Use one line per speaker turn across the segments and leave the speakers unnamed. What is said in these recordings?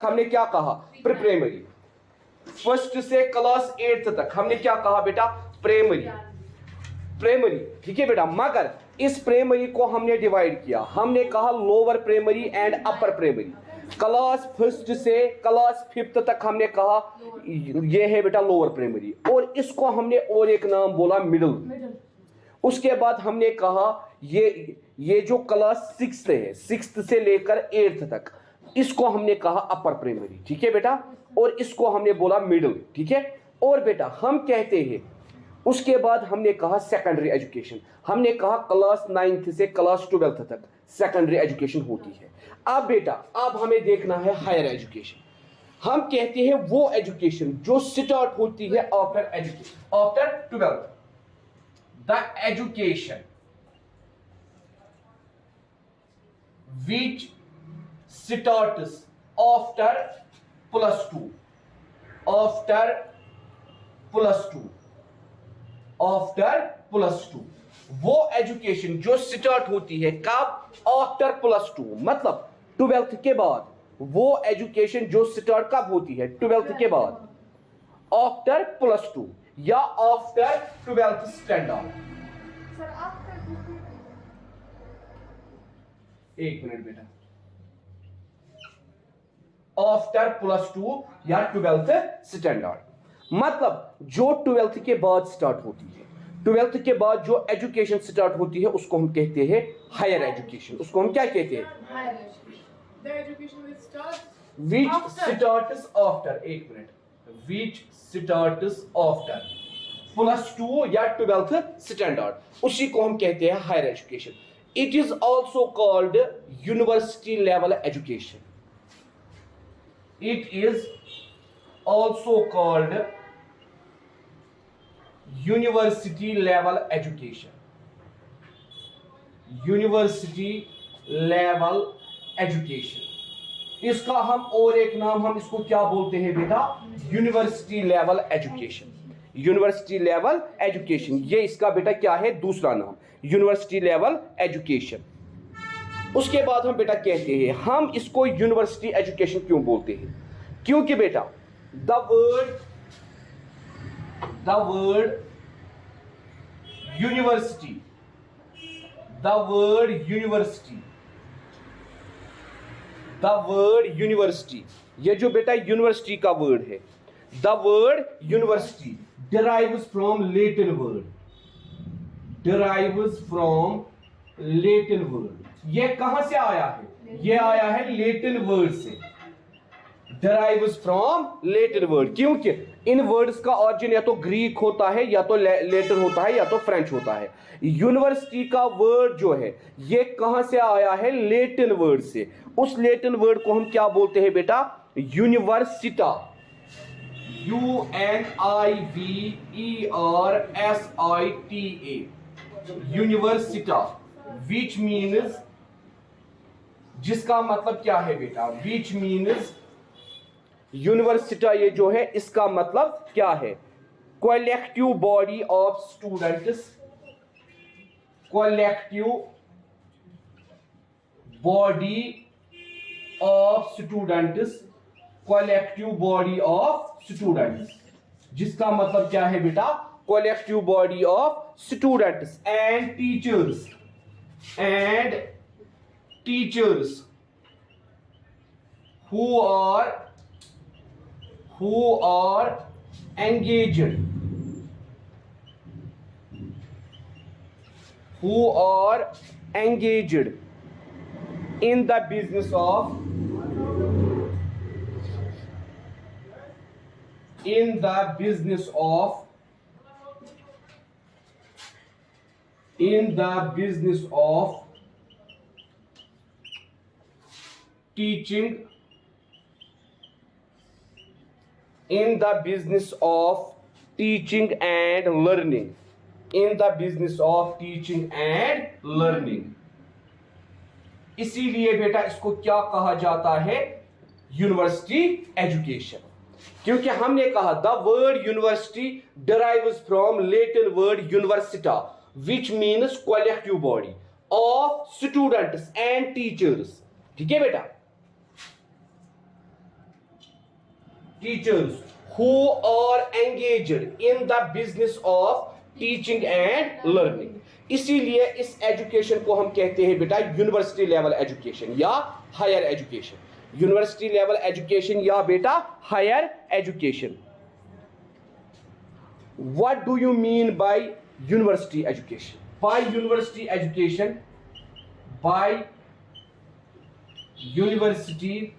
हमने क्या कहा? Pre primary. फर्स्ट से क्लास 8 तक हमने क्या कहा बेटा? प्राइमरी। प्राइमरी, ठीक है बेटा। मगर इस प्राइमरी को हमने डिवाइड किया, हमने कहा lower primary and upper primary. Class first से क्लास 5 तक हमने कहा ये है बेटा लोअर प्राइमरी, और इसको हमने और एक नाम बोला मिडिल। उसके बाद हमने कहा ये जो क्लास 6 है, 6 से लेकर 8 तक, इसको हमने कहा अपर प्राइमरी, ठीक है बेटा, और इसको हमने बोला मिडिल, ठीक है। और बेटा हम कहते हैं उसके बाद हमने कहा सेकेंडरी एजुकेशन, हमने कहा क्लास 9 से क्लास 12 तक सेकेंडरी एजुकेशन होती है। अब बेटा अब हमें देखना है हायर एजुकेशन। हम कहते हैं वो एजुकेशन जो स्टार्ट होती है after education, after 12th, the education which starts after +2, after +2, after +2, वो एजुकेशन जो स्टार्ट होती है कब? आफ्टर +2, मतलब 12th के बाद। वो एजुकेशन जो स्टार्ट कब होती है? 12th के बाद, आफ्टर +2 या आफ्टर 12th स्टैंडर्ड। एक मिनट बेटा, आफ्टर +2 या 12th स्टैंडर्ड, मतलब जो 12th के बाद स्टार्ट होती है। 12th के बाद जो एजुकेशन स्टार्ट होती है उसको हम कहते हैं हायर एजुकेशन। उसको हम क्या कहते हैं? which starts after, एक मिनट, which starts after +2 या 12th स्टैंडर्ड, उसी को हम कहते हैं higher education. It is also called university level education. It is also called university level education, university level education। इसका हम और एक नाम हम इसको क्या बोलते हैं बेटा? University level education. University level education, ये इसका बेटा क्या है? दूसरा नाम, यूनिवर्सिटी लेवल एजुकेशन। उसके बाद हम बेटा कहते हैं, हम इसको यूनिवर्सिटी एजुकेशन क्यों बोलते हैं? क्योंकि बेटा the word university, the word university, ये जो बेटा यूनिवर्सिटी का वर्ड है, the word university derives from Latin word, ये कहां से आया है? ये आया है लेटिन वर्ड से, derives from Latin word, क्योंकि इन वर्ड्स का ऑरिजिन या तो ग्रीक होता है, या तो लेटिन होता है, या तो फ्रेंच होता है। यूनिवर्सिटी का वर्ड जो है ये कहां से आया है? लेटिन वर्ड से। उस लेटिन वर्ड को हम क्या बोलते हैं बेटा? यूनिवर्सिटा, UNIVERSITA, यूनिवर्सिटा, विच मीन्स, जिसका मतलब क्या है बेटा? विच मीन्स यूनिवर्सिटा, ये जो है इसका मतलब क्या है? Collective body of students, collective body of students, collective body of students, जिसका मतलब क्या है बेटा? Collective body of students and teachers who are engaged in the business of teaching, in the business of teaching and learning, in the business of teaching and learning। इसीलिए बेटा इसको क्या कहा जाता है? University education. क्योंकि हमने कहा the word university derives from Latin word universita, which means collective body of students and teachers। ठीक है बेटा, teachers who are engaged in the business of teaching and learning। इसीलिए इस एजुकेशन को हम कहते हैं बेटा यूनिवर्सिटी लेवल एजुकेशन या higher education. University level education या बेटा higher education. What do you mean by university education? By university education, by university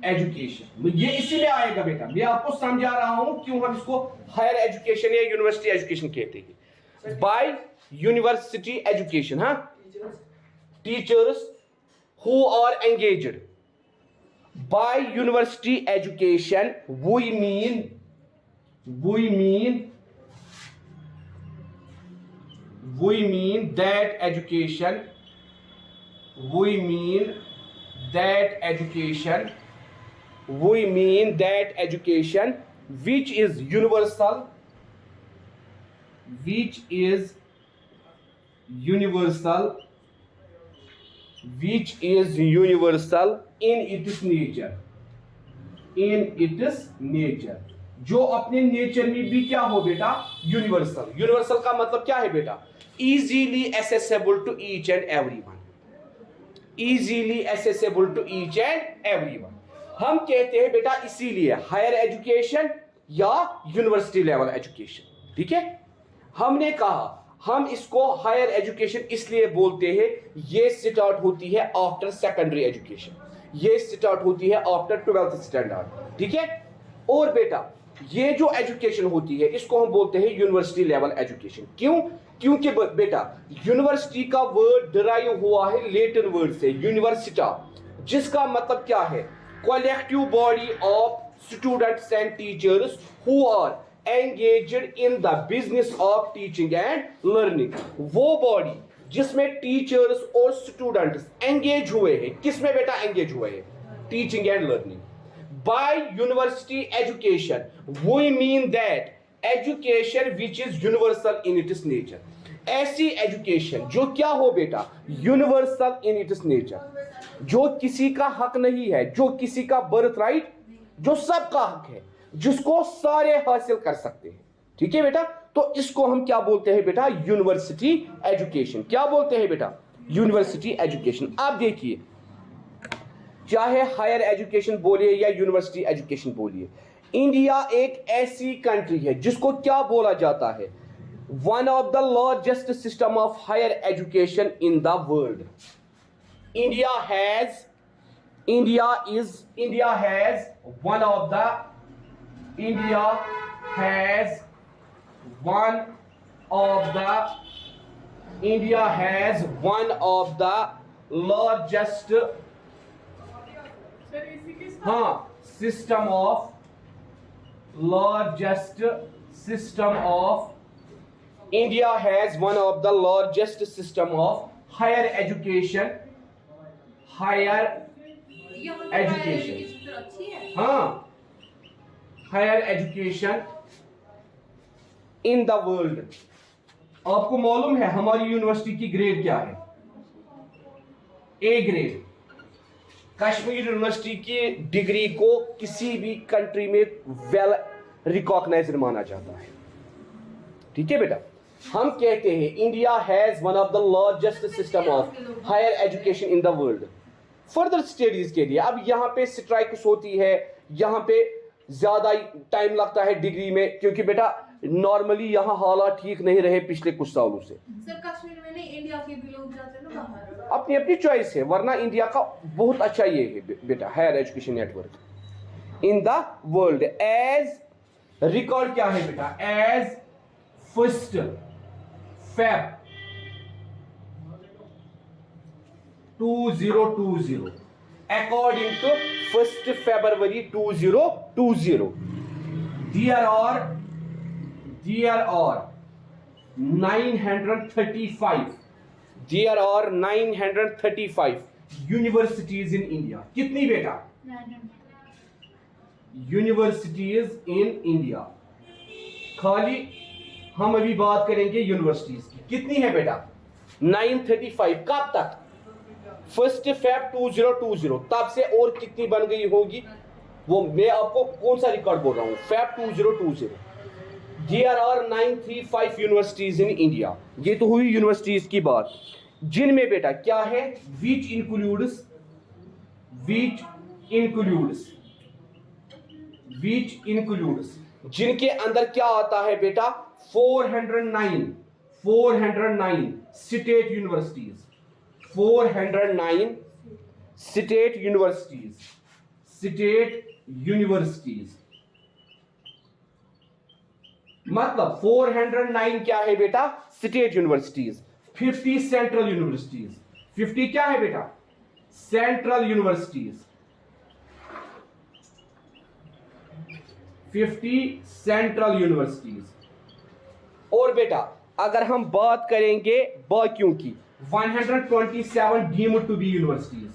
education, ये इसीलिए आएगा बेटा, मैं आपको समझा रहा हूं क्यों हम इसको हायर एजुकेशन या यूनिवर्सिटी एजुकेशन कहते हैं। बाय यूनिवर्सिटी एजुकेशन, हाँ, teachers who are engaged by university education we mean that education which is universal in its nature, जो अपने नेचर में भी क्या हो बेटा, यूनिवर्सल। यूनिवर्सल का मतलब क्या है बेटा? Easily accessible to each and everyone, easily accessible to each and everyone. हम कहते हैं बेटा इसीलिए हायर एजुकेशन या यूनिवर्सिटी लेवल एजुकेशन, ठीक है। हमने कहा हम इसको हायर एजुकेशन इसलिए बोलते हैं, ये स्टार्ट होती है आफ्टर सेकेंडरी एजुकेशन, ये स्टार्ट होती है आफ्टर 12th स्टैंडर्ड, ठीक है। और बेटा ये जो एजुकेशन होती है इसको हम बोलते हैं यूनिवर्सिटी लेवल एजुकेशन। क्यों? क्योंकि बेटा यूनिवर्सिटी का वर्ड डिराइव हुआ है लेटिन वर्ड से यूनिवर्सिटा, जिसका मतलब क्या है? Collective body of students and teachers who are engaged in the business of teaching and learning. वो बॉडी जिसमें टीचर्स और स्टूडेंट्स एंगेज हुए हैं। किसमें बेटा एंगेज हुए हैं? Teaching and learning. By university education we mean that education which is universal in its nature। ऐसी एजुकेशन जो क्या हो बेटा? यूनिवर्सल इन इट्स नेचर, जो किसी का हक नहीं है, जो किसी का बर्थ राइट, जो सबका हक है, जिसको सारे हासिल कर सकते हैं, ठीक है बेटा। तो इसको हम क्या बोलते हैं बेटा? University education. क्या बोलते हैं बेटा? University education. आप देखिए, चाहे हायर एजुकेशन बोलिए या यूनिवर्सिटी एजुकेशन बोलिए, इंडिया एक ऐसी कंट्री है जिसको क्या बोला जाता है? One of the largest system of higher education in the world. India has one of the largest India has one of the largest system of higher education, higher education in the world। आपको मालूम है हमारी university की grade क्या है? A grade. Kashmir university की degree को किसी भी कंट्री में वेल रिकॉग्नाइज्ड माना जाता है, ठीक है बेटा। हम कहते हैं India has one of the largest system of higher education in the world. Further studies के लिए अब यहाँ पे स्ट्राइक्स होती है, यहाँ पे ज्यादा टाइम लगता है डिग्री में, क्योंकि बेटा नॉर्मली यहाँ हालात ठीक नहीं रहे पिछले कुछ सालों से।
सर कश्मीर में नहीं, इंडिया के भी लोग जाते हैं ना बाहर,
अपनी अपनी चॉइस है, वरना इंडिया का बहुत अच्छा ये है बेटा higher education network in the world. As record क्या है बेटा? As 1 Feb 2020, according to 1 February 2020, there are 935 universities in India। कितनी बेटा? Universities in India. खाली हम अभी बात करेंगे यूनिवर्सिटीज की। कितनी है बेटा? 935। कब तक? 1 Feb 2020, तब से और कितनी बन गई होगी? वो मैं आपको कौन सा रिकॉर्ड बोल रहा हूँ, Feb 2020। There are 935 universities in India. ये तो हुई यूनिवर्सिटीज की बात, जिनमें बेटा क्या है, विच इंक्लूड्स जिनके अंदर क्या आता है बेटा, 409 स्टेट यूनिवर्सिटीज, 409 स्टेट यूनिवर्सिटीज। मतलब 409 क्या है बेटा, स्टेट यूनिवर्सिटीज, 50 सेंट्रल यूनिवर्सिटीज। 50 क्या है बेटा, सेंट्रल यूनिवर्सिटीज, 50 सेंट्रल यूनिवर्सिटीज। और बेटा अगर हम बात करेंगे बाकियों की, 127 डीम्ड टू बी यूनिवर्सिटीज,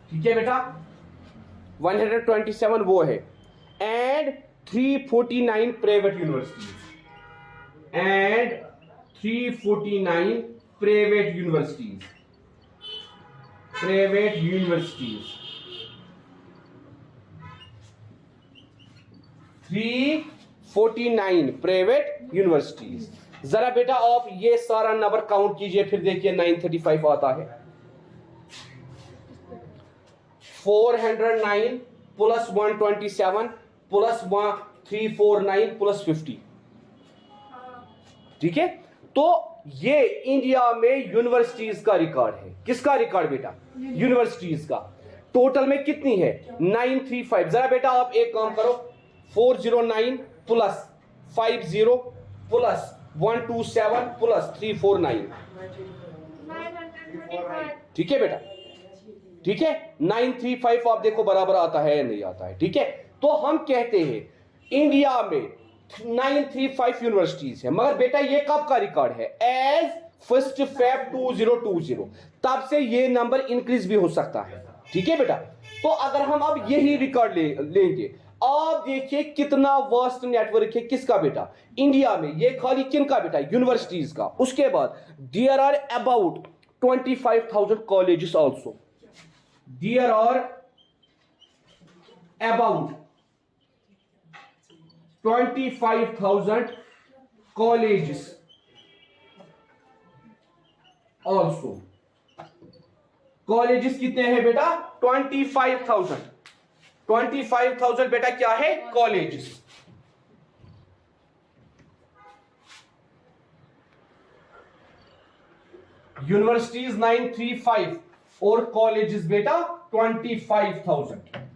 ठीक है बेटा, 127 वो है, and 349 private universities, and 349 private universities, 349 private universities. जरा बेटा आप ये सारा नंबर काउंट कीजिए, फिर देखिए 935 आता है। 409 प्लस 127 प्लस 349 प्लस 50, ठीक है। तो ये इंडिया में यूनिवर्सिटीज का रिकॉर्ड है। किसका रिकॉर्ड बेटा, यूनिवर्सिटीज का। टोटल में कितनी है, 935। जरा बेटा आप एक काम करो, 409 प्लस 50 प्लस 127 प्लस 349,
925।
ठीक है बेटा, ठीक है। 935 आप देखो बराबर आता है या नहीं आता है, ठीक है। तो हम कहते हैं इंडिया में 935 यूनिवर्सिटीज है, मगर बेटा ये कब का रिकॉर्ड है, एज 1 Feb 2020। तब से ये नंबर इंक्रीज भी हो सकता है, ठीक है बेटा। तो अगर हम अब यही रिकॉर्ड लेंगे, आप देखिए कितना वास्ट नेटवर्क है किसका बेटा, इंडिया में। ये खाली किन का बेटा, यूनिवर्सिटीज का। उसके बाद there are about 25,000 colleges also, there are about 25,000 colleges also। Colleges कितने हैं बेटा, 25,000 बेटा क्या है, कॉलेजेस। यूनिवर्सिटीज 935 और कॉलेजेस बेटा 25,000।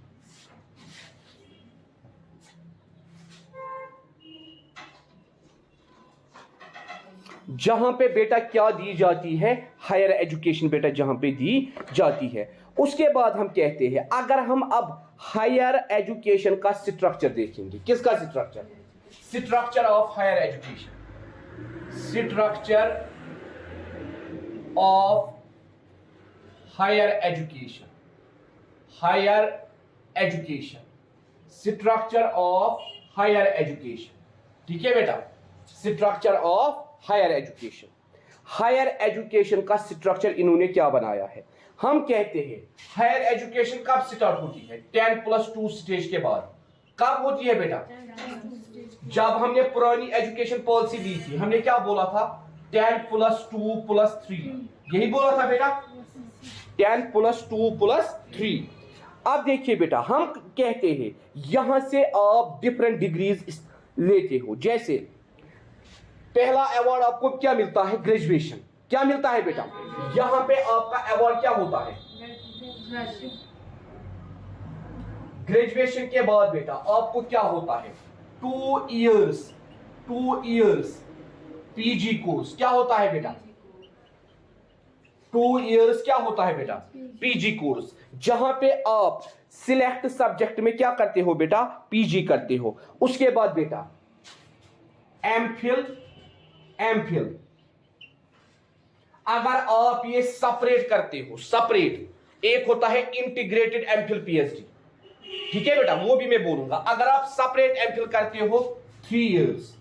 जहां पे बेटा क्या दी जाती है, हायर एजुकेशन बेटा जहां पे दी जाती है। उसके बाद हम कहते हैं, अगर हम अब हायर एजुकेशन का स्ट्रक्चर देखेंगे, किसका structure, structure of higher education, structure of higher education, higher education, structure of higher education, ठीक है बेटा, structure of higher education. Higher education का स्ट्रक्चर इन्होंने क्या बनाया है, हम कहते हैं हायर एजुकेशन कब स्टार्ट होती है, 10+2 स्टेज के बाद। कब होती है बेटा, जब हमने पुरानी एजुकेशन पॉलिसी दी थी, हमने क्या बोला था, 10+2+3, यही बोला था बेटा, 10+2+3। अब देखिए बेटा, हम कहते हैं यहां से आप डिफरेंट डिग्रीज लेते हो। जैसे पहला अवार्ड आपको क्या मिलता है, ग्रेजुएशन। क्या मिलता है बेटा, यहां पे आपका अवार्ड क्या होता है, ग्रेजुएशन के बाद बेटा आपको क्या होता है, 2 इयर्स पीजी कोर्स। क्या होता है बेटा, 2 इयर्स क्या होता है बेटा, पीजी कोर्स, जहां पे आप सिलेक्ट सब्जेक्ट में क्या करते हो बेटा, पीजी करते हो। उसके बाद बेटा एमफिल, अगर आप ये सेपरेट करते हो, सेपरेट, एक होता है इंटीग्रेटेड एमफिल पीएचडी, ठीक है बेटा, वो भी मैं बोलूंगा। अगर आप सेपरेट एमफिल करते हो 3 इयर्स,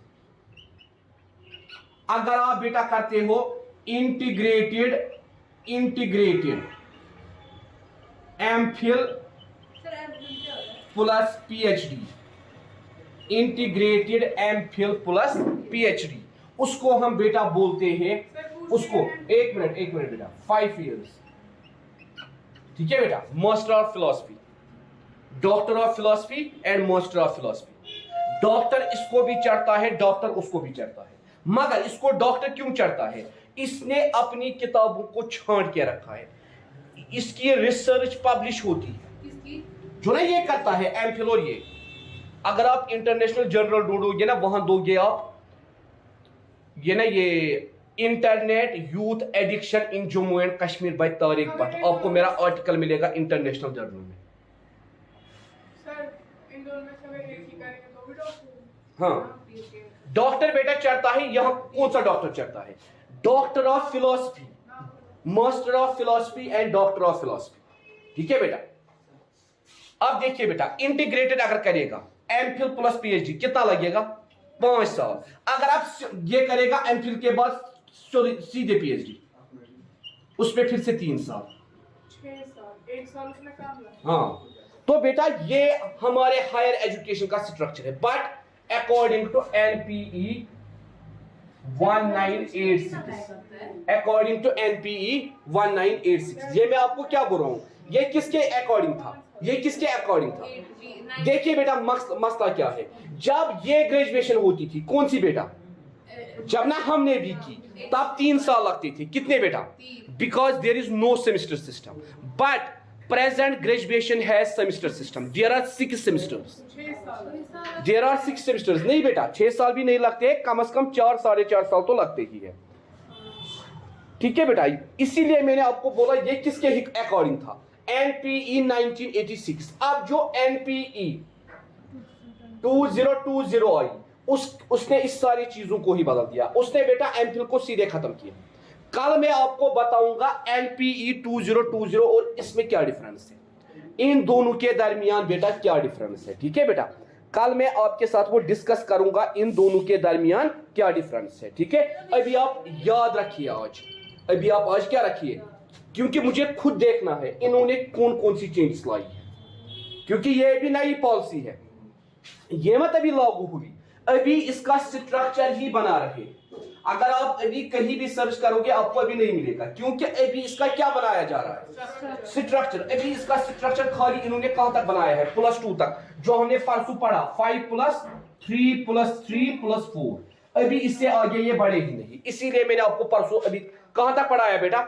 अगर आप बेटा करते हो इंटीग्रेटेड एमफिल
सर एमफिल क्या होता है?
Plus PhD, integrated MPhil plus PhD, उसको हम बेटा बोलते हैं, उसको एक मिनट बेटा 5 इयर्स, ठीक है बेटा, master of philosophy, doctor of philosophy and master of philosophy. Doctor इसको भी चढ़ता है, डॉक्टर उसको भी चढ़ता है, मगर इसको डॉक्टर क्यों चढ़ता है? इसने अपनी किताबों को छांट के रखा है, इसकी रिसर्च पब्लिश होती है,
किसकी?
जो ना ये करता है एमफिल। और ये अगर आप इंटरनेशनल जर्नल ढूंढोगे ना, वहां दोगे आप ये ना, ये internet youth addiction in Jammu and Kashmir by Tariq Bhat, आपको मेरा आर्टिकल मिलेगा इंटरनेशनल जर्नल में।
सर इन दोनों में से अगर एक ही करेंगे तो भी डॉक्टर।
हाँ, डॉक्टर बेटा चढ़ता है, यहां कौन सा डॉक्टर चढ़ता है? Doctor of philosophy, master of philosophy and doctor of philosophy, ठीक है बेटा। अब देखिए बेटा, इंटीग्रेटेड अगर करेगा एमफिल प्लस पीएचडी कितना लगेगा? 5 साल। अगर आप ये करेगा एमफिल के बाद सीधे पीएचडी, उसमें फिर से 3 साल,
6 साल, 1 साल उसमें काम लगा।
हाँ, तो बेटा ये हमारे हायर एजुकेशन का स्ट्रक्चर है, but according to NPE 1986, according to NPE 1986, ये मैं आपको क्या बोल रहा हूं, ये किसके अकॉर्डिंग था? ये किसके अकॉर्डिंग था? देखिए बेटा, मसला क्या है, जब ये ग्रेजुएशन होती थी, कौन सी बेटा, जब ना हमने भी की, तब 3 साल लगते थे, कितने बेटा? Because there is no semester system, but present graduation has semester system, there are 6 semesters, there are 6 semesters। नहीं बेटा, 6 साल भी नहीं लगते, कम से कम 4 साढ़े 4 साल तो लगते ही है, ठीक है बेटा। इसीलिए मैंने आपको बोला ये किसके अकॉर्डिंग था? एनपीई 1986। अब जो एनपीई 2020 आई, उसने इस सारी चीजों को ही बदल दिया, उसने बेटा एमफिल को सीधे खत्म किया। कल मैं आपको बताऊंगा एनपीई 2020 और इसमें क्या डिफरेंस है, इन दोनों के दरमियान बेटा क्या डिफरेंस है, ठीक है बेटा। कल मैं आपके साथ वो डिस्कस करूंगा इन दोनों के दरमियान क्या डिफरेंस है, ठीक है। अभी आप याद रखिए, अभी आप आज क्या रखिए, क्योंकि मुझे खुद देखना है इन्होंने कौन कौन सी चेंजेस लाई है, क्योंकि ये भी नई पॉलिसी है, ये मत अभी लागू हुई, अभी इसका स्ट्रक्चर ही बना रहे। अगर आप अभी कहीं भी सर्च करोगे आपको अभी नहीं मिलेगा, क्योंकि अभी इसका क्या बनाया जा रहा है? स्ट्रक्चर। अभी इसका स्ट्रक्चर खाली इन्होंने कहां तक बनाया है? +2 तक, जो हमने परसों पढ़ा, 5 + 3 + 3 + 4। अभी इससे आगे ये बढ़े ही नहीं, इसीलिए मैंने आपको परसों अभी कहां तक पढ़ाया बेटा?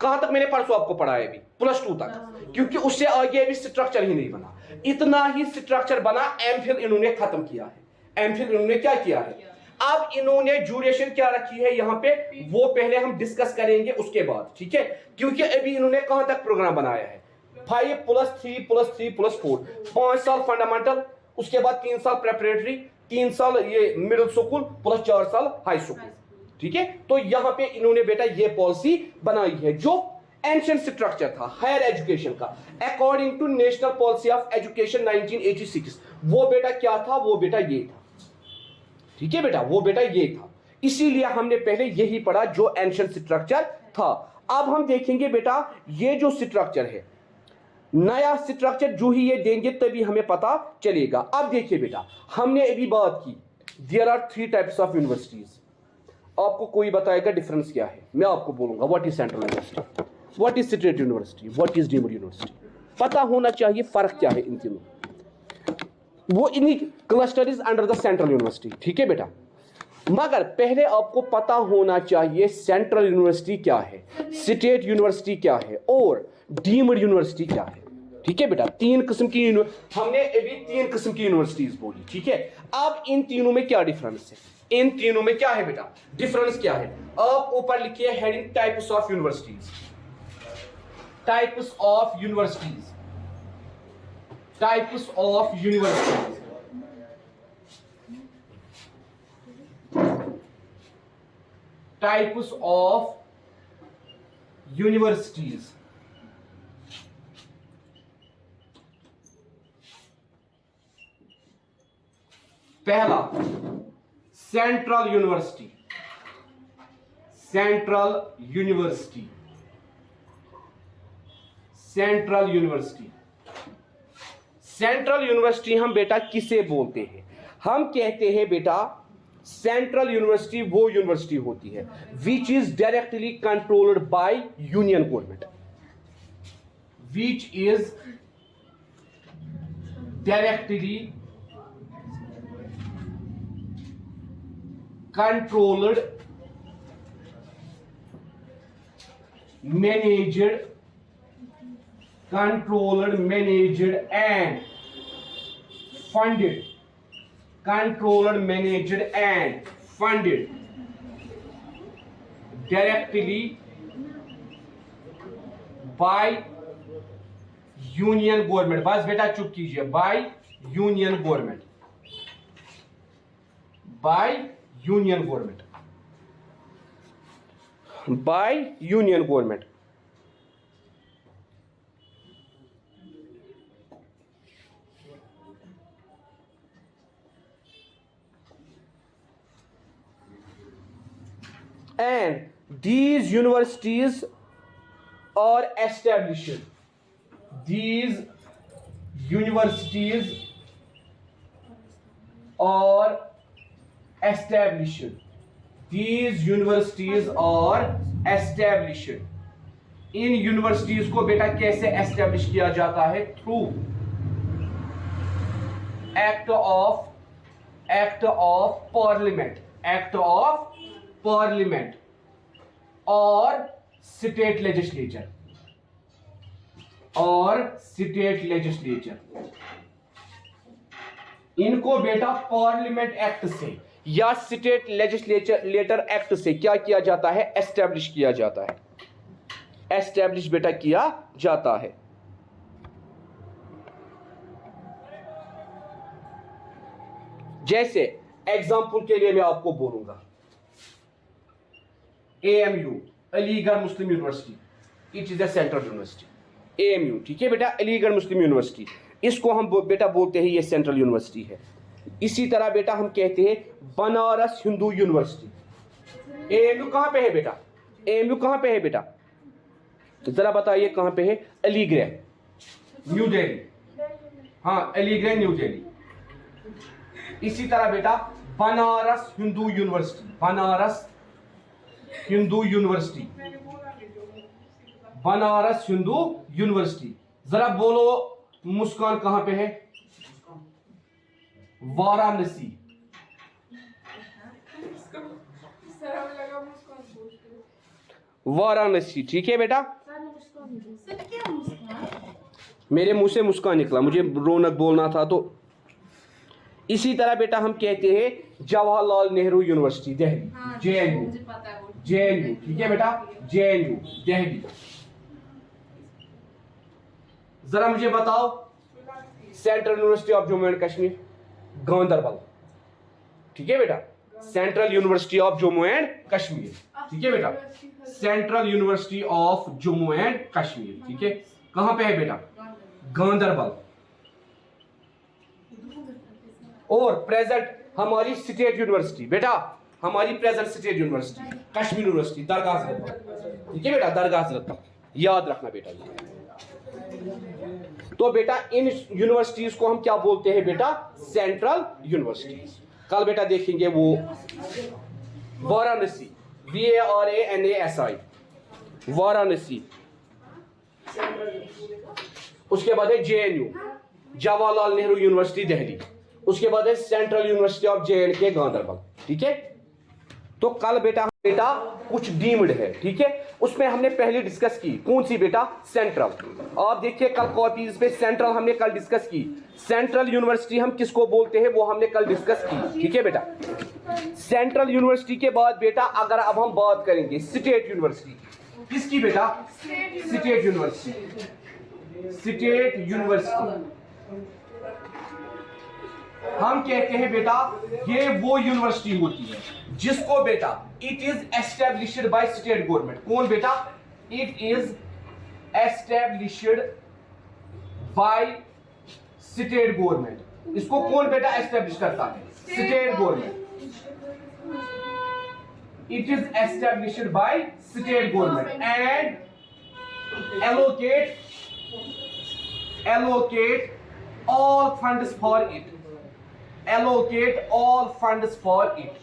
कहां तक मैंने परसों आपको पढ़ाया? अभी +2 तक, क्योंकि उससे आगे अभी स्ट्रक्चर ही नहीं बना। इतना ही स्ट्रक्चर बना, एमफिल इन्होंने खत्म किया है। एमफिल इन्होंने क्या किया है? अब इन्होंने ड्यूरेशन क्या रखी है यहां पे, वो पहले हम डिस्कस करेंगे उसके बाद, ठीक है। क्योंकि अभी इन्होंने कहां तक प्रोग्राम बनाया है? 5 + 3 + 3 + 4, 5 साल फंडामेंटल, उसके बाद 3 साल प्रेपरेटरी, 3 साल ये मिडिल स्कूल प्लस 4 साल हाई स्कूल, ठीक है। तो यहां पे इन्होंने बेटा ये पॉलिसी बनाई है, जो एंशिएंट स्ट्रक्चर था हायर एजुकेशन का, according to national policy of education 1986। वो बेटा क्या था? वो बेटा ये था, ठीक है बेटा, वो बेटा ये था। इसीलिए हमने पहले यही पढ़ा जो एंशिएंट स्ट्रक्चर था। अब हम देखेंगे बेटा ये जो स्ट्रक्चर है, नया स्ट्रक्चर जो ही ये देंगे तभी हमें पता चलेगा। अब देखिए बेटा, हमने अभी बात की there are 3 types of universities. आपको कोई बताएगा डिफरेंस क्या है? मैं आपको बोलूंगा what is central university, what is state university, what is deemed university. पता होना चाहिए फर्क क्या है इन तीनों। वो इन्हीं cluster is under the central university, ठीक है बेटा। मगर पहले आपको पता होना चाहिए सेंट्रल यूनिवर्सिटी क्या है, स्टेट यूनिवर्सिटी क्या है और डीम्ड यूनिवर्सिटी क्या है, ठीक है बेटा। 3 किस्म की हमने अभी 3 किस्म की यूनिवर्सिटीज बोली, ठीक है। अब इन तीनों में क्या डिफरेंस है? इन तीनों में क्या है बेटा डिफरेंस क्या है? आप ऊपर लिखिए heading types of universities, types of universities, types of universities. Types of universities. पहला central university, central university, central university. Central university हम बेटा किसे बोलते हैं? हम कहते हैं बेटा सेंट्रल यूनिवर्सिटी वो यूनिवर्सिटी होती है which is directly controlled by union government, which is directly controlled, managed and funded, controlled, managed and funded directly by union government. बस बेटा चुप कीजिए, by union government, by union government, by union government. And these universities are established, these universities are established, these universities are established। In universities को बेटा कैसे establish किया जाता है? Through act of parliament, act of parliament और state legislature, और state legislature. इनको बेटा पार्लियामेंट एक्ट से या स्टेट लेजिस्लेटर एक्ट से क्या किया जाता है? एस्टेब्लिश किया जाता है, एस्टेब्लिश बेटा किया जाता है। जैसे एग्जांपल के लिए मैं आपको बोलूंगा, AMU Aligarh Muslim university, it is a central university. AMU ठीक है बेटा, अलीगढ़ मुस्लिम यूनिवर्सिटी, इसको हम बेटा बोलते हैं ये सेंट्रल यूनिवर्सिटी है। इसी तरह बेटा हम कहते हैं बनारस हिंदू यूनिवर्सिटी। AMU कहां पे है बेटा? AMU कहां पे है बेटा? तो जरा बताइए कहां पे है? अलीगढ़, न्यू दिल्ली। हाँ, अलीगढ़ न्यू दिल्ली। इसी तरह बेटा Banaras Hindu university, Banaras Hindu university, Banaras Hindu university. जरा बोलो मुस्कान कहां पे है? वाराणसी। वाराणसी ठीक है बेटा। मेरे मुंह से मुस्कान निकला, मुझे रौनक बोलना था। तो इसी तरह बेटा हम कहते हैं Jawaharlal Nehru university Delhi, JNU, JNU ठीक है बेटा, JNU दिल्ली। जरा मुझे बताओ central university of Jammu and Kashmir, Ganderbal ठीक है बेटा, central university of Jammu and Kashmir ठीक है बेटा, central university of Jammu and Kashmir ठीक है। कहां पे है बेटा? गांधरबल। और प्रेजेंट हमारी स्टेट यूनिवर्सिटी बेटा, हमारी present state university Kashmir university दरगाह हजरत ठीक है बेटा, दरगाह हजरत, याद रखना बेटा। तो बेटा इन यूनिवर्सिटीज को हम क्या बोलते हैं बेटा? Central universities. कल बेटा देखेंगे वो वाराणसी, VARANASI, वाराणसी। उसके बाद है JNU, जवाहरलाल नेहरू यूनिवर्सिटी दिल्ली। उसके बाद है central university of JNK Ganderbal ठीक है। तो कल बेटा कुछ डीम्ड है ठीक है, उसमें हमने पहले डिस्कस की। कौन सी बेटा? सेंट्रल। आप देखिए कल कॉपीज पे सेंट्रल हमने कल डिस्कस की। सेंट्रल यूनिवर्सिटी हम किसको बोलते हैं वो हमने कल डिस्कस की ठीक है बेटा। सेंट्रल यूनिवर्सिटी के बाद बेटा अगर अब हम बात करेंगे स्टेट यूनिवर्सिटी, किसकी बेटा? State university, state university. हम कहते हैं बेटा ये वो यूनिवर्सिटी होती है जिसको बेटा it is established by state government. कौन बेटा? It is established by state government. इसको कौन बेटा एस्टेब्लिश करता है? State government. It is established by state government and allocate all funds for it. Allocate all funds for it.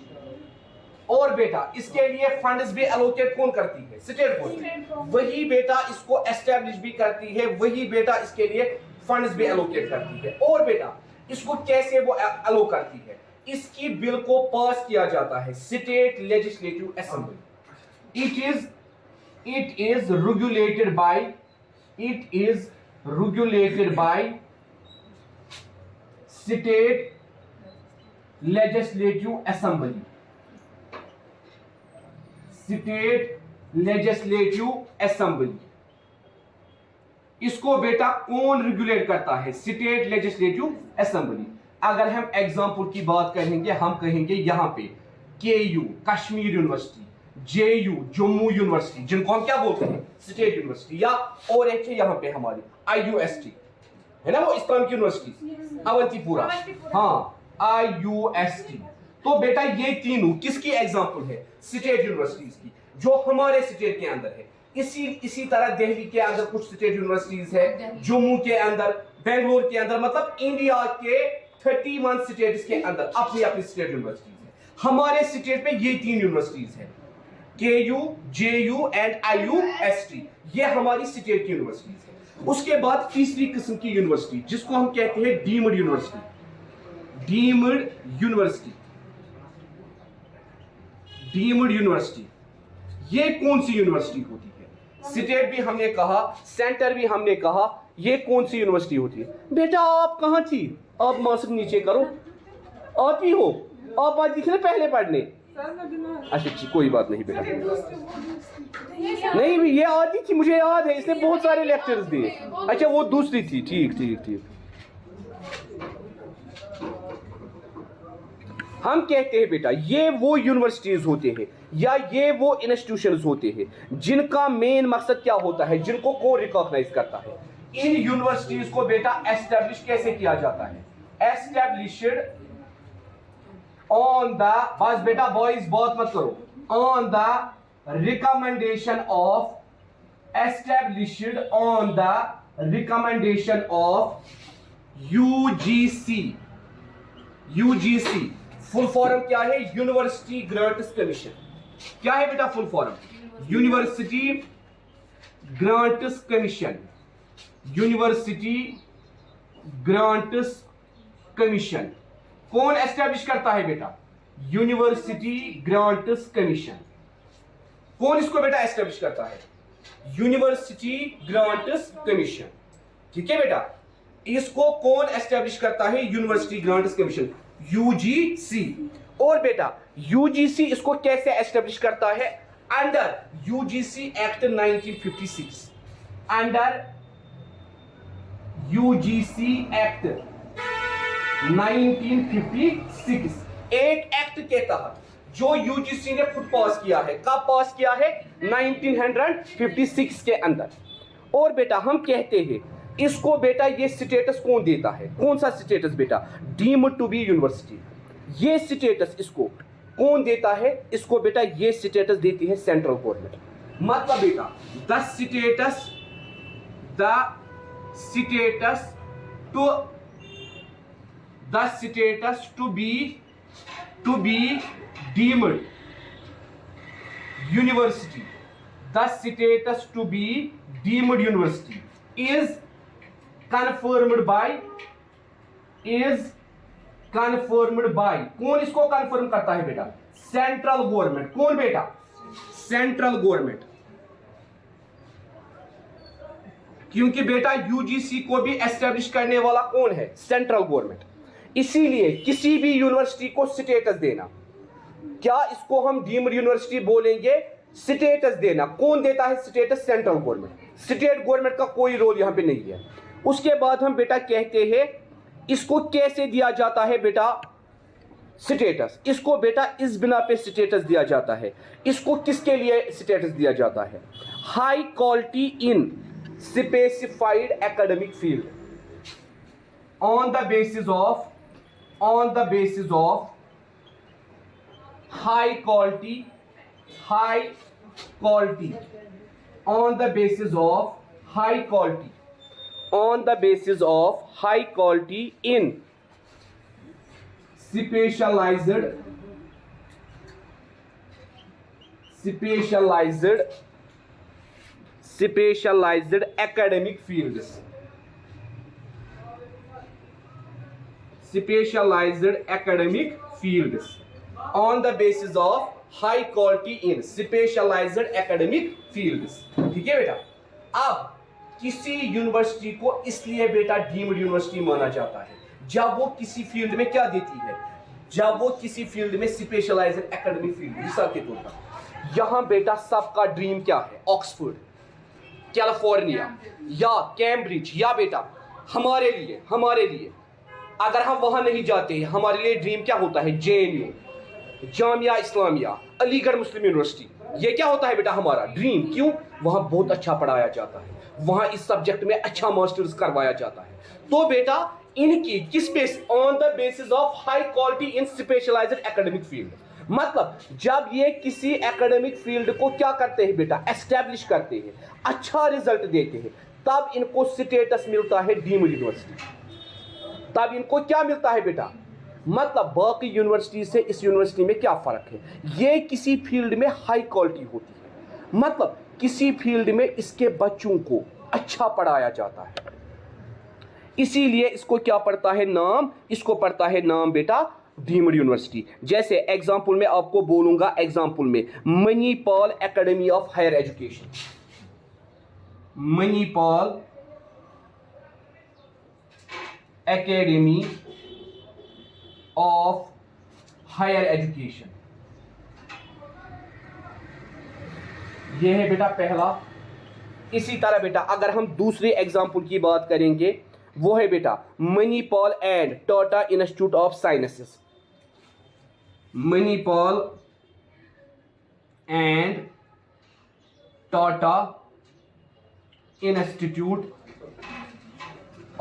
और बेटा इसके लिए फंड्स भी एलोकेट कौन करती है? State government. वही बेटा इसको एस्टैब्लिश भी करती है, वही बेटा इसके लिए फंड्स भी एलोकेट करती है। और बेटा इसको कैसे वो एलो करती है? इसकी बिल को पास किया जाता है state legislative assembly. It is regulated by state legislative assembly. State legislative assembly इसको बेटा कौन रेगुलेट करता है? State legislative assembly. अगर हम एग्जांपल की बात करेंगे, हम कहेंगे यहां पे केयू कश्मीर यूनिवर्सिटी, जेयू जम्मू यूनिवर्सिटी, जिनको हम क्या बोलते हैं? State university. या और एक है यहां पे हमारी IUST है ना, वो इस्लामिक यूनिवर्सिटी अवंतीपुरा, हाँ IUST। तो बेटा ये तीनों किसकी एग्जांपल है? स्टेट यूनिवर्सिटीज की, जो हमारे स्टेट के अंदर है। इसी तरह दिल्ली के अंदर कुछ स्टेट यूनिवर्सिटीज है, जम्मू के अंदर, बेंगलोर के अंदर, मतलब इंडिया के 31 स्टेट्स के अंदर अपनी अपनी स्टेट यूनिवर्सिटीज है। हमारे स्टेट में ये तीन यूनिवर्सिटीज है, KU, JU एंड IUST। ये हमारी स्टेट की यूनिवर्सिटीज है। उसके बाद तीसरी किस्म की यूनिवर्सिटी जिसको हम कहते हैं डीम्ड यूनिवर्सिटी। डीम्ड यूनिवर्सिटी ये कौन सी यूनिवर्सिटी होती है? स्टेट भी हमने कहा, सेंटर भी हमने कहा, ये कौन सी यूनिवर्सिटी होती है? बेटा आप कहां थी? आप मास्क नीचे करो, आप ही हो, आप आज दिखे ना पहले पढ़ने। अच्छा जी कोई बात नहीं बेटा, नहीं ये आती थी, मुझे याद है, इसने बहुत सारे लेक्चर्स दिए। अच्छा वो दूसरी थी, ठीक ठीक ठीक। हम कहते हैं बेटा ये वो यूनिवर्सिटीज होते हैं या ये वो इंस्टीट्यूशंस होते हैं जिनका मेन मकसद क्या होता है, जिनको कौन रिकॉग्नाइज करता है। इन यूनिवर्सिटीज को बेटा एस्टैब्लिश कैसे किया जाता है? एस्टैब्लिश्ड ऑन द, बस बेटा बॉयज बहुत मत करो, on the recommendation of, established on the recommendation of UGC. Full form क्या है? University grants commission. क्या है बेटा full form? University grants commission. University grants commission कौन एस्टैब्लिश करता है बेटा? University grants commission. कौन इसको बेटा एस्टैब्लिश करता है? University grants commission. ठीक है बेटा, इसको कौन एस्टैब्लिश करता है? University grants commission, UGC। और बेटा UGC इसको कैसे एस्टैब्लिश करता है? Under UGC act 1956। Under UGC act 1956, एक एक्ट के तहत जो UGC ने खुद पास किया है। कब पास किया है? 1956 के अंदर। और बेटा हम कहते हैं इसको बेटा ये स्टेटस कौन देता है? कौन सा स्टेटस बेटा? Deemed to be university. ये स्टेटस इसको कौन देता है? इसको बेटा ये स्टेटस देती है सेंट्रल गवर्नमेंट। मतलब बेटा the status to be deemed university, the status to be deemed university is confirmed by कौन इसको कन्फर्म करता है बेटा? Central government. कौन बेटा? Central government. क्योंकि बेटा यूजीसी को भी एस्टैब्लिश करने वाला कौन है? Central government. इसीलिए किसी भी यूनिवर्सिटी को स्टेटस देना, क्या इसको हम डीम्ड यूनिवर्सिटी बोलेंगे? स्टेटस देना कौन देता है? Status central government. State government का कोई रोल यहां पे नहीं है। उसके बाद हम बेटा कहते हैं इसको कैसे दिया जाता है बेटा स्टेटस? इसको बेटा इस बिना पे स्टेटस दिया जाता है। इसको किसके लिए स्टेटस दिया जाता है? High quality in specified academic field, on the basis of high quality high quality, on the basis of high quality, on the basis of high quality in specialized academic fields, specialized academic fields, on the basis of high quality in specialized academic fields। ठीक है बेटा। अब किसी university को इसलिए बेटा deemed university माना जाता है जब वो किसी फील्ड में क्या देती है, जब वो किसी फील्ड में स्पेशलाइज्ड एकेडमिक फील्ड। मिसाल के तौर पर यहां बेटा सबका ड्रीम क्या है, ऑक्सफोर्ड, कैलिफोर्निया या कैम्ब्रिज, या बेटा हमारे लिए अगर हम वहां नहीं जाते हैं हमारे लिए ड्रीम क्या होता है, JNU, जामिया इस्लामिया, अलीगढ़ मुस्लिम यूनिवर्सिटी। ये क्या होता है बेटा हमारा ड्रीम। क्यों? वहां बहुत अच्छा पढ़ाया जाता है, वहां इस सब्जेक्ट में अच्छा मास्टर्स करवाया जाता है। तो बेटा इनकी किस base, on the basis of high quality in specialized academic field. मतलब जब ये किसी एकेडमिक फील्ड को क्या करते हैं बेटा, एस्टैब्लिश करते हैं, अच्छा रिजल्ट देते हैं, तब इनको स्टेटस मिलता है डीम्ड यूनिवर्सिटी। तब इनको क्या मिलता है बेटा, मतलब बाकी यूनिवर्सिटी से इस यूनिवर्सिटी में क्या फर्क है, ये किसी फील्ड में हाई क्वालिटी होती है, मतलब किसी फील्ड में इसके बच्चों को अच्छा पढ़ाया जाता है, इसीलिए इसको क्या पड़ता है नाम, इसको पड़ता है नाम बेटा डीम्ड यूनिवर्सिटी। जैसे एग्जांपल में आपको बोलूंगा, एग्जांपल में Manipal academy of higher education, Manipal academy of higher education, यह है बेटा पहला। इसी तरह बेटा अगर हम दूसरे एग्जांपल की बात करेंगे, वो है बेटा Manipal and Tata institute of sciences, Manipal and Tata institute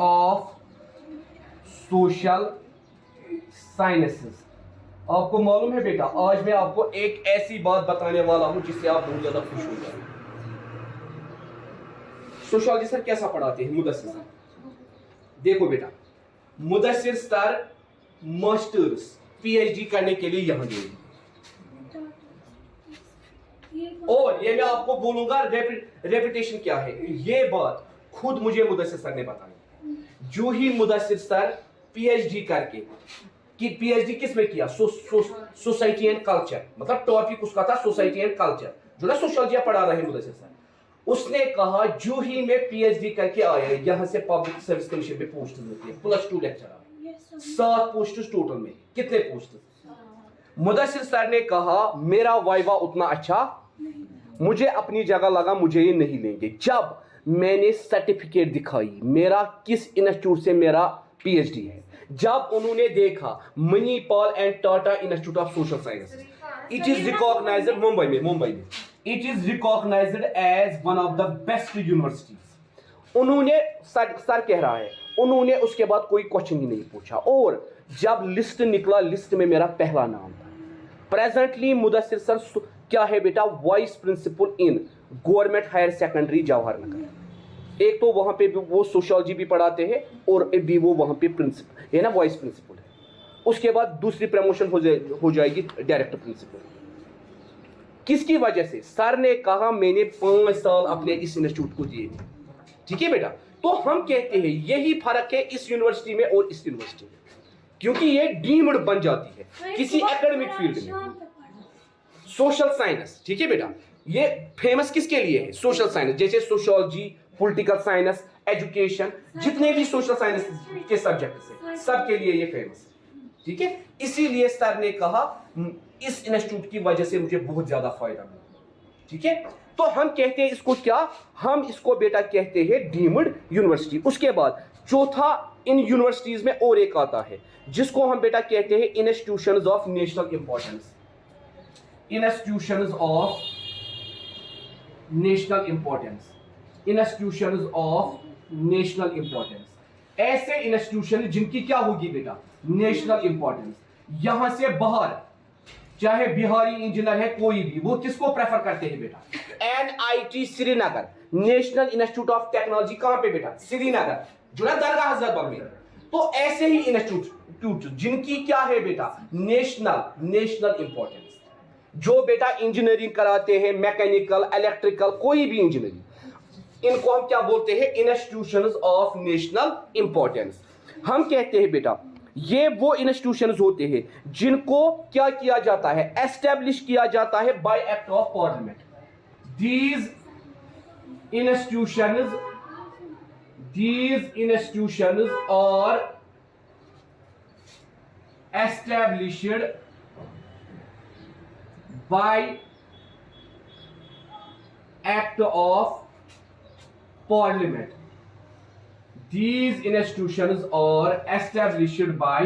of social sciences. आपको मालूम है बेटा आज मैं आपको एक ऐसी बात बताने वाला हूं जिससे आप बहुत ज्यादा खुश हो जाएंगे। सोशियोलॉजी सर कैसा पढ़ाते हैं, मुदस्सिर सर। देखो बेटा मुदस्सिर सर मास्टर्स PhD करने के लिए यहां गए, और ये मैं आपको बोलूंगा रेपुटेशन क्या है, ये बात खुद मुझे मुदस्सिर सर ने बताई। जो ही मुदस्सिर सर PhD करके, कि PhD किस में किया, सोसाइटी एंड कल्चर, मतलब टॉपिक उसका था सोसाइटी एंड कल्चर, जो ना सोशियोलॉजी पढ़ा रहे मुदस्सिर सर। उसने कहा जो ही मैं PhD करके आया, यहां से पब्लिक सर्विस कमीशन पे पोस्ट होती है, +2 लेक्चरर, 7 पोस्ट टोटल में। कितने पोस्ट? मुदस्सिर सर ने कहा मेरा वाइवा उतना अच्छा, मुझे अपनी जगह लगा मुझे ये नहीं लेंगे। जब मैंने सर्टिफिकेट दिखाई मेरा किस इंस्टीट्यूट से मेरा PhD है, जब उन्होंने देखा Manipal and Tata institute of social sciences, it is recognised Mumbai में it is recognised as one of the best universities. उन्होंने सर कह रहा है, उन्होंने उसके बाद कोई क्वेश्चन ही नहीं पूछा, और जब लिस्ट निकला लिस्ट में मेरा पहला नाम था। प्रेजेंटली मुदस्सिर सर क्या है बेटा, vice principal in government higher secondary Jawahar Nagar. एक तो वहां पे वो सोशियोलॉजी भी पढ़ाते हैं और भी वो वहां पे प्रिंसिपल है ना, वाइस प्रिंसिपल है। उसके बाद दूसरी प्रमोशन हो जाएगी डायरेक्टर प्रिंसिपल। किसकी वजह से? सर ने कहा मैंने 5 साल अपने इस इंस्टीट्यूट को दिए। ठीक है बेटा, तो हम कहते हैं यही फर्क है इस यूनिवर्सिटी में और इस यूनिवर्सिटी में, क्योंकि ये डीम्ड बन जाती है किसी एकेडमिक फील्ड में, सोशल साइंस। ठीक है बेटा, ये फेमस किसके लिए है? सोशल साइंस, जैसे सोशियोलॉजी, पॉलिटिकल साइंस, एजुकेशन, जितने भी सोशल साइंस के सब्जेक्ट है सबके लिए ये फेमस है। ठीक है, इसीलिए सर ने कहा इस इंस्टीट्यूट की वजह से मुझे बहुत ज्यादा फायदा मिला। ठीक है, तो हम कहते हैं इसको क्या, हम इसको बेटा कहते हैं डीम्ड यूनिवर्सिटी। उसके बाद चौथा इन यूनिवर्सिटीज में और एक आता है जिसको हम बेटा कहते हैं institutions of national importance, institutions of national importance, institutions of national importance. ऐसे इंस्टीट्यूशन जिनकी क्या होगी बेटा, नेशनल इंपॉर्टेंस। यहां से बाहर चाहे बिहारी इंजीनियर है कोई भी, वो किसको प्रेफर करते हैं बेटा? NIT Srinagar, national institute of technology, कहां पे बेटा? श्रीनगर, जो है दरगाह हजरतबल में। तो ऐसे ही इंस्टीट्यूट जिनकी क्या है बेटा? नेशनल इंपॉर्टेंस, जो बेटा इंजीनियरिंग कराते हैं, मैकेनिकल, इलेक्ट्रिकल, कोई भी इंजीनियरिंग, इनको हम क्या बोलते हैं? Institutions of national importance. हम कहते हैं बेटा ये वो इंस्टीट्यूशंस होते हैं जिनको क्या किया जाता है? एस्टेब्लिश किया जाता है bye act of parliament. these institutions are established by act of parliament. These institutions are established by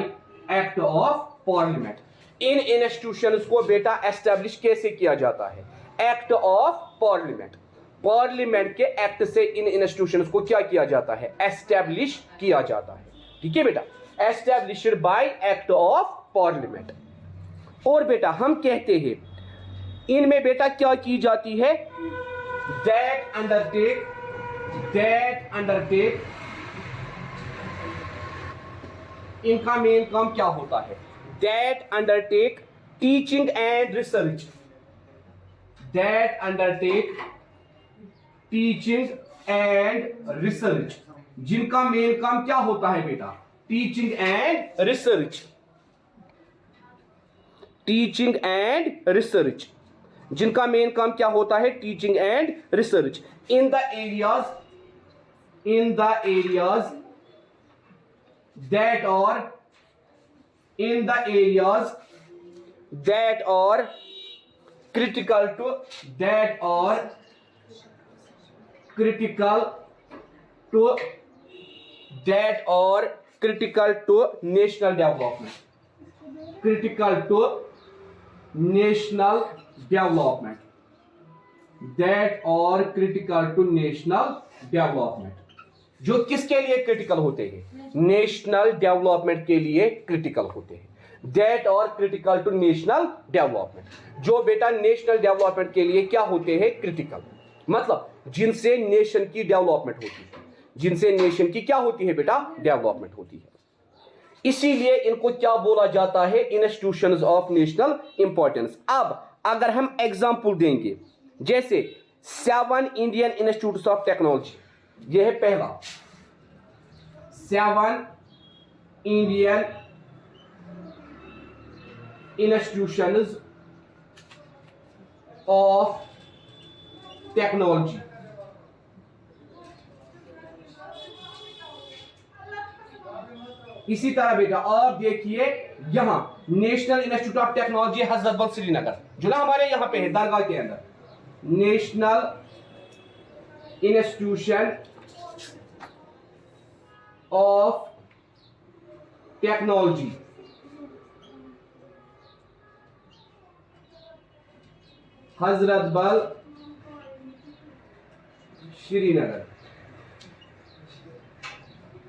act of parliament. In institutions को बेटा एस्टेब्लिश कैसे किया जाता है? Act of parliament. पार्लियामेंट के एक्ट से इन इंस्टीट्यूशंस को क्या किया जाता है? एस्टेब्लिश किया जाता है। ठीक है बेटा, established by act of parliament. और बेटा हम कहते हैं इनमें बेटा क्या की जाती है? दैट अंडरटेक, इनका मेन काम क्या होता है? That undertake teaching and research, that undertake teaching and research, जिनका मेन काम क्या होता है बेटा? Teaching and research, teaching and research, जिनका मेन काम क्या होता है? Teaching and research in the areas that are critical to national development, जो किसके लिए क्रिटिकल होते हैं? नेशनल डेवलपमेंट के लिए क्रिटिकल होते हैं। दैट और क्रिटिकल टू नेशनल डेवलपमेंट, जो बेटा नेशनल डेवलपमेंट के लिए क्या होते हैं? क्रिटिकल, मतलब जिनसे नेशन की डेवलपमेंट होती है, जिनसे नेशन की क्या होती है बेटा? डेवलपमेंट होती है। इसीलिए इनको क्या बोला जाता है? Institutions of national importance. अब अगर हम एग्जांपल देंगे, जैसे 7 इंडियन इंस्टीट्यूट्स ऑफ टेक्नोलॉजी, यह है पहला, 7 इंडियन इंस्टीट्यूशंस ऑफ टेक्नोलॉजी। इसी तरह बेटा आप देखिए यहां national institute of technology Hazratbal Srinagar, जो ना हमारे यहां पे है दरगाह के अंदर, national institution of technology Hazratbal Srinagar,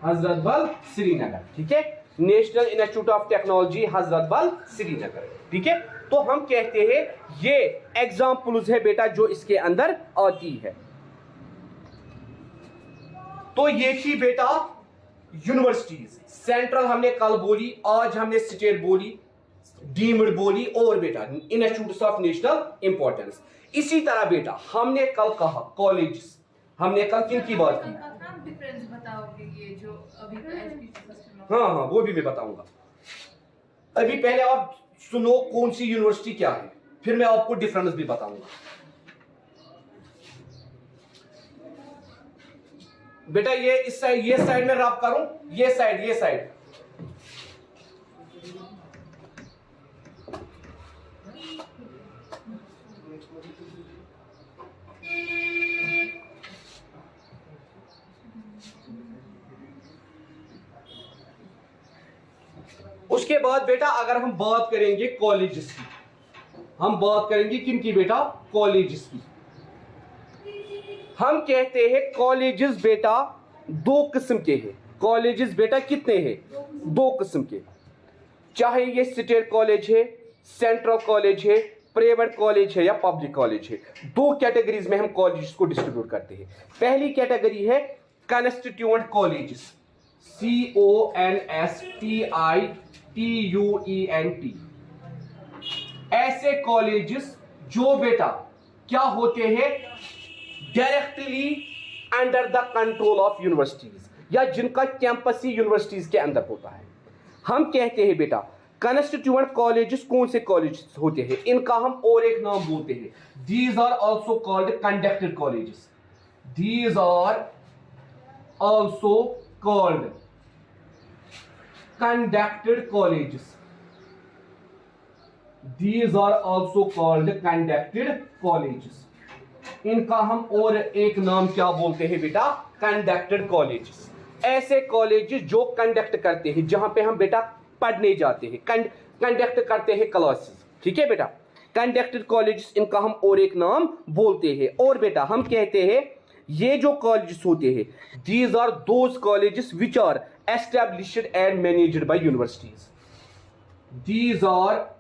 Hazratbal Srinagar. ठीक है, national institute of technology Hazratbal Srinagar. ठीक है, तो हम कहते हैं ये एग्जाम्पल्स है बेटा जो इसके अंदर आती है। तो ये थी बेटा यूनिवर्सिटीज। सेंट्रल हमने कल बोली, आज हमने स्टेट बोली, डीम्ड बोली, और बेटा इंस्टीट्यूट्स ऑफ नेशनल इंपॉर्टेंस। इसी तरह बेटा हमने कल कहा कॉलेजेस, हमने कल किन की बात की?
डिफरेंस बताओगे ये जो अभी का एजुकेशन सिस्टम?
हाँ, वो भी मैं बताऊंगा। अभी पहले आप सुनो कौन सी यूनिवर्सिटी क्या है, फिर मैं आपको डिफरेंस भी बताऊंगा। बेटा ये इस साइड, ये साइड में रब करूं, ये साइड उसके बाद बेटा अगर हम बात करेंगे कॉलेजेस की, हम बात करेंगे किन की बेटा? कॉलेजेस की। हम कहते हैं कॉलेजेस बेटा 2 किस्म के हैं। कॉलेजेस बेटा कितने हैं? 2 किस्म के। चाहे ये स्टेट कॉलेज है, सेंट्रल कॉलेज है, प्राइवेट कॉलेज है या पब्लिक कॉलेज है। दो कैटेगरीज में हम कॉलेजेस को डिस्ट्रीब्यूट करते हैं। पहली कैटेगरी है कंस्टिट्यूएंट कॉलेजेस, CONSTITUENT। ऐसे कॉलेजेस जो बेटा क्या होते हैं, directly under the control of universities, या जिनका कैंपस ही यूनिवर्सिटीज के अंदर होता है। हम कहते हैं बेटा कंस्टिट्यूएंट कॉलेजेस कौन से कॉलेजेस होते हैं, इनका हम और एक नाम बोलते हैं, these are also called conducted colleges. These are also called conducted colleges. These are also called conducted colleges। इनका हम और एक नाम क्या बोलते हैं बेटा, कंडक्टेड कॉलेजेस। ऐसे कॉलेजेस जो कंडक्ट करते हैं, जहां पे हम बेटा पढ़ने जाते हैं, कंडक्ट करते हैं क्लासेस, ठीक है बेटा, कंडक्टेड कॉलेजेस, इनका हम और एक नाम बोलते हैं। और बेटा हम कहते हैं ये जो कॉलेजेस होते हैं, these are those colleges which are established and managed by universities. These are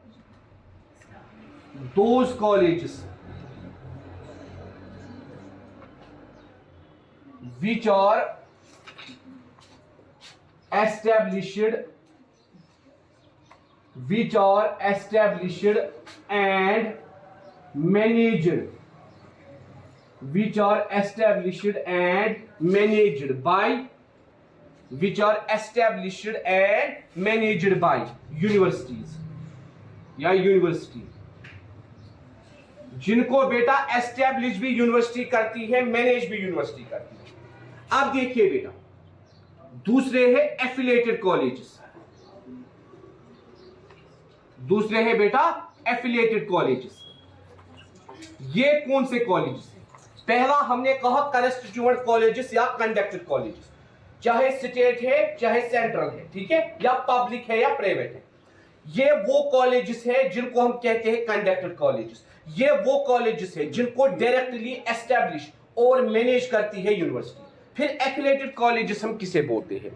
those colleges which are established and managed by universities या यूनिवर्सिटी, जिनको बेटा एस्टैब्लिश भी यूनिवर्सिटी करती है, मैनेज भी यूनिवर्सिटी करती है। अब देखिए बेटा, दूसरे है एफिलिएटेड कॉलेजेस। दूसरे है बेटा एफिलिएटेड कॉलेजेस। ये कौन से कॉलेजेस हैं? पहला हमने कहा कंस्टिट्यूएंट कॉलेजेस या कंडक्टेड कॉलेजेस, चाहे स्टेट है चाहे सेंट्रल है, ठीक है, या पब्लिक है या प्राइवेट है। ये वो कॉलेजेस है जिनको हम कहते हैं कंडक्टेड कॉलेजेस। ये वो कॉलेजेस है जिनको डायरेक्टली एस्टैब्लिश और मैनेज करती है यूनिवर्सिटी। फिर एफिलिएटेड कॉलेजेस हम किसे बोलते हैं?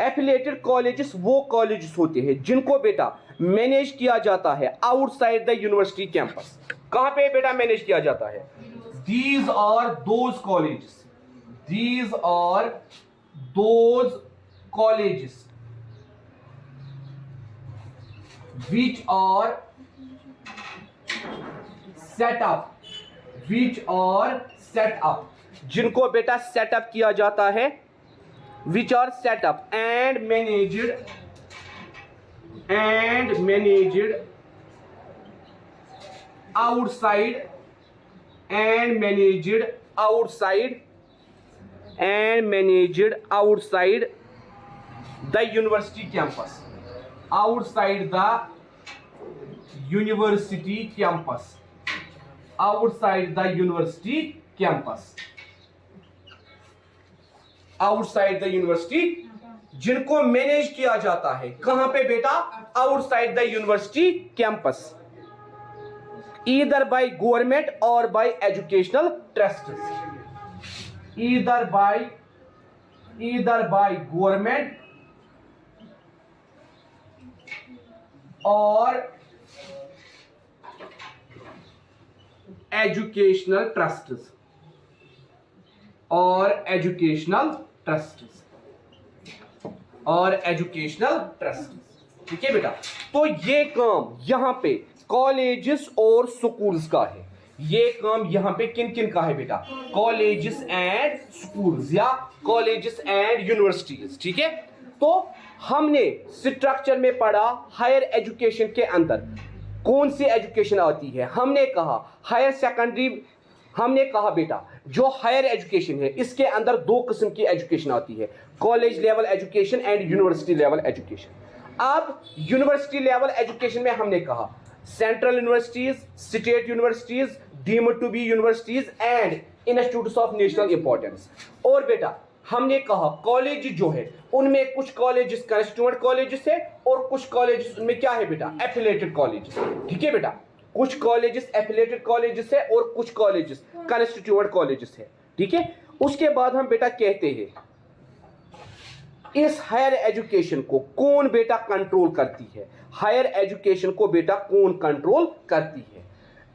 एफिलिएटेड कॉलेजेस वो कॉलेजेस होते हैं जिनको बेटा मैनेज किया जाता है आउटसाइड द यूनिवर्सिटी कैंपस। कहां पे बेटा मैनेज किया जाता है? These are those colleges, these are those colleges which are set up, जिनको बेटा सेटअप किया जाता है, which are set up and managed outside the university campus, outside the university campus, outside the university campus, outside the university, जिनको manage किया जाता है कहां पे बेटा? Outside the university campus, either by government और by educational trusts, either by government और educational trusts, ठीक है बेटा। तो ये काम यहां पे कॉलेजेस और स्कूल्स का है। ये काम यहां पे किन किन का है बेटा? कॉलेजेस एंड स्कूल्स या कॉलेजेस एंड यूनिवर्सिटीज, ठीक है। तो हमने स्ट्रक्चर में पढ़ा हायर एजुकेशन के अंदर कौन सी एजुकेशन आती है। हमने कहा हायर सेकेंडरी, हमने कहा बेटा जो हायर एजुकेशन है इसके अंदर दो किस्म की एजुकेशन आती है, college level education and university level education. अब यूनिवर्सिटी लेवल एजुकेशन में हमने कहा central universities, state universities, deemed to be universities and institutes of national importance. और बेटा हमने कहा कॉलेज जो है उनमें कुछ कॉलेजेस कंस्टिट्यूएंट कॉलेजेस है और कुछ कॉलेजेस उनमें क्या है बेटा? एफिलिएटेड कॉलेजेस, ठीक है बेटा। कुछ कॉलेजेस एफिलिएटेड कॉलेजेस है और कुछ कॉलेजेस कंस्टिट्यूएंट कॉलेजेस है, ठीक है। उसके बाद हम बेटा कहते हैं इस हायर एजुकेशन को कौन बेटा कंट्रोल करती है? हायर एजुकेशन को बेटा कौन कंट्रोल करती है?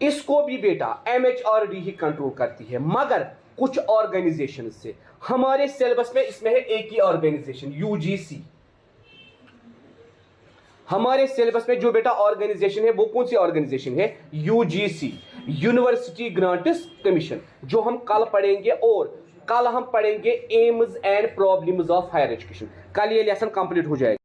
इसको भी बेटा MHRD ही कंट्रोल करती है, मगर कुछ ऑर्गेनाइजेशन से। हमारे सिलेबस में इसमें है एक ही ऑर्गेनाइजेशन, UGC। हमारे सिलेबस में जो बेटा ऑर्गेनाइजेशन है वो कौन सी ऑर्गेनाइजेशन है? UGC, यूनिवर्सिटी ग्रांट्स कमीशन, जो हम कल पढ़ेंगे। और कल हम पढ़ेंगे aims and problems of higher education. कल ये लेसन कंप्लीट हो जाएगा।